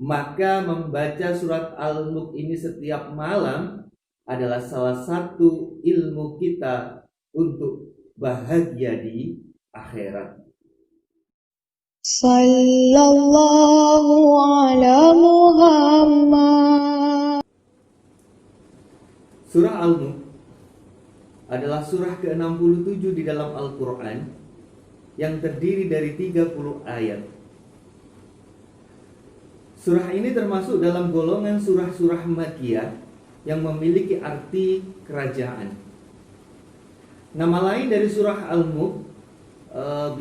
Maka membaca surat Al-Mulk ini setiap malam adalah salah satu ilmu kita untuk bahagia di akhirat. Sallallahu ala Muhammad. Surah Al-Mulk adalah surah ke-67 di dalam Al-Quran yang terdiri dari 30 ayat. Surah ini termasuk dalam golongan surah-surah Makkiyah yang memiliki arti kerajaan. Nama lain dari surah Al-Mulk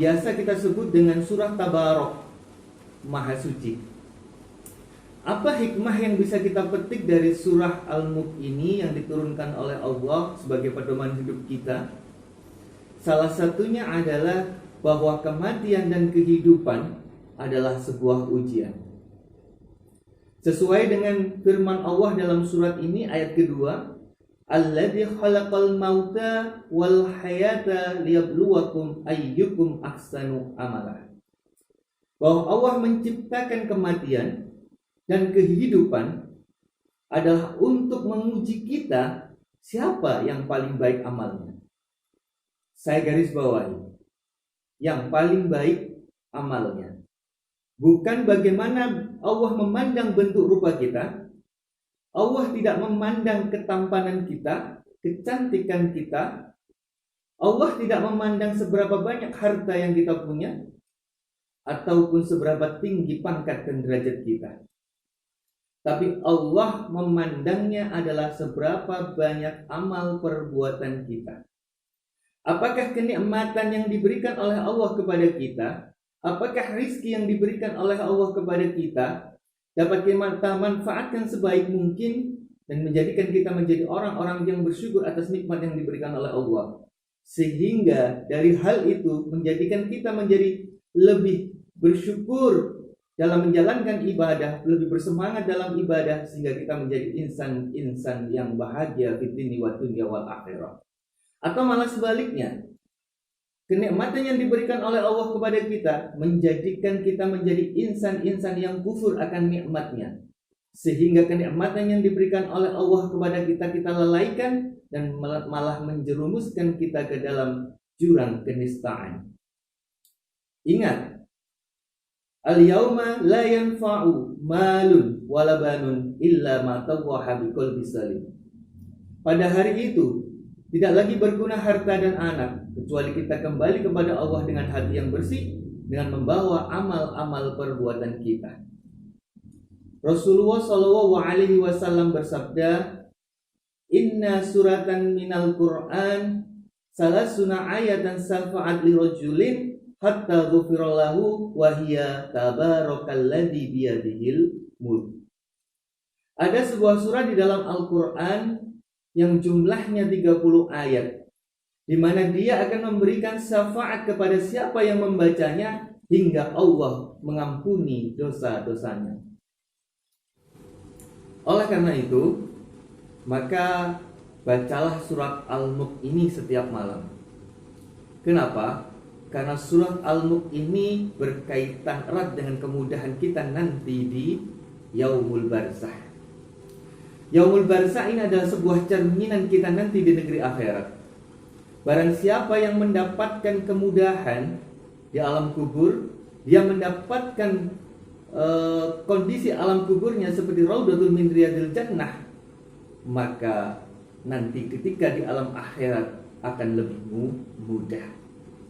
biasa kita sebut dengan surah Tabarok, Maha Suci. Apa hikmah yang bisa kita petik dari surah Al-Mulk ini yang diturunkan oleh Allah sebagai pedoman hidup kita? Salah satunya adalah bahwa kematian dan kehidupan adalah sebuah ujian. Sesuai dengan firman Allah dalam surat ini ayat kedua, Alladzi khalaqal mauta wal hayata liyabluwakum ayyukum ahsanu amala. Bahwa Allah menciptakan kematian dan kehidupan adalah untuk menguji kita siapa yang paling baik amalnya. Saya garis bawahi, yang paling baik amalnya. Bukan bagaimana Allah memandang bentuk rupa kita. Allah tidak memandang ketampanan kita, kecantikan kita. Allah tidak memandang seberapa banyak harta yang kita punya, ataupun seberapa tinggi pangkat dan derajat kita. Tapi Allah memandangnya adalah seberapa banyak amal perbuatan kita. Apakah kenikmatan yang diberikan oleh Allah kepada kita, apakah rizki yang diberikan oleh Allah kepada kita dapat kita manfaatkan sebaik mungkin dan menjadikan kita menjadi orang-orang yang bersyukur atas nikmat yang diberikan oleh Allah, sehingga dari hal itu menjadikan kita menjadi lebih bersyukur dalam menjalankan ibadah, lebih bersemangat dalam ibadah, sehingga kita menjadi insan-insan yang bahagia fid dunya wa dunya wal akhirah. Atau malah sebaliknya, kenikmatan yang diberikan oleh Allah kepada kita menjadikan kita menjadi insan-insan yang kufur akan nikmatnya, sehingga kenikmatan yang diberikan oleh Allah kepada kita lalaikan dan malah menjerumuskan kita ke dalam jurang kenistaan. Ingat, al-yauma la yanfa'u malun wala banun illa ma tawwaha biqalbi salim. Pada hari itu tidak lagi berguna harta dan anak kecuali kita kembali kepada Allah dengan hati yang bersih, dengan membawa amal-amal perbuatan kita. Rasulullah SAW bersabda, Inna suratan minal Qur'an salasuna ayatan safa'at li rajulin hatta ghufirallahu wa hiya tabarakalladzi biyadihil mulk. Ada sebuah surah di dalam Al-Quran yang jumlahnya 30 ayat, di mana dia akan memberikan syafaat kepada siapa yang membacanya hingga Allah mengampuni dosa-dosanya. Oleh karena itu, maka bacalah surat Al-Mulk ini setiap malam. Kenapa? Karena surat Al-Mulk ini berkaitan erat dengan kemudahan kita nanti di Yaumul Barzakh. Yaumul Barzakh ini adalah sebuah cerminan kita nanti di negeri akhirat. Barang siapa yang mendapatkan kemudahan di alam kubur, dia mendapatkan kondisi alam kuburnya seperti Raudatul min Riyadil Jannah, maka nanti ketika di alam akhirat akan lebih mudah.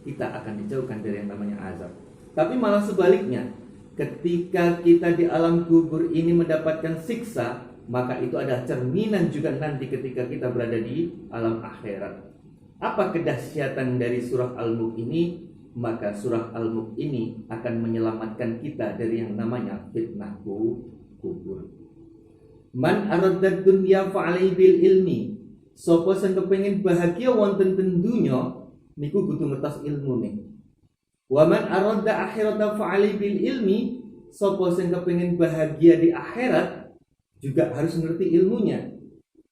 Kita akan dijauhkan dari yang namanya azab. Tapi malah sebaliknya, ketika kita di alam kubur ini mendapatkan siksa, maka itu adalah cerminan juga nanti ketika kita berada di alam akhirat. Apa kedahsyatan dari surah Al-Mulk ini? Maka surah Al-Mulk ini akan menyelamatkan kita dari yang namanya fitnah kubur. Man aradad dunya fa'alai bil ilmi. Sapa sing kepengin bahagia wonten ten dunya niku kudu ngertos ilmune. Wa man aradda akhirata fa'alai bil ilmi. Sapa sing kepengin bahagia di akhirat juga harus mengerti ilmunya.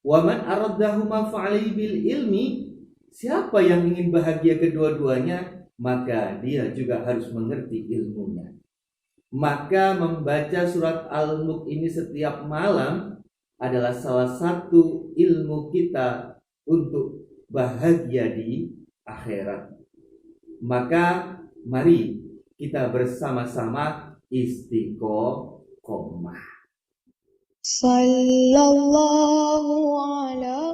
Wa man araddahuma fa'alai bil ilmi. Siapa yang ingin bahagia kedua-duanya, maka dia juga harus mengerti ilmunya. Maka membaca surat Al-Mulk ini setiap malam adalah salah satu ilmu kita untuk bahagia di akhirat. Maka mari kita bersama-sama istiqomah. Sallallahu ala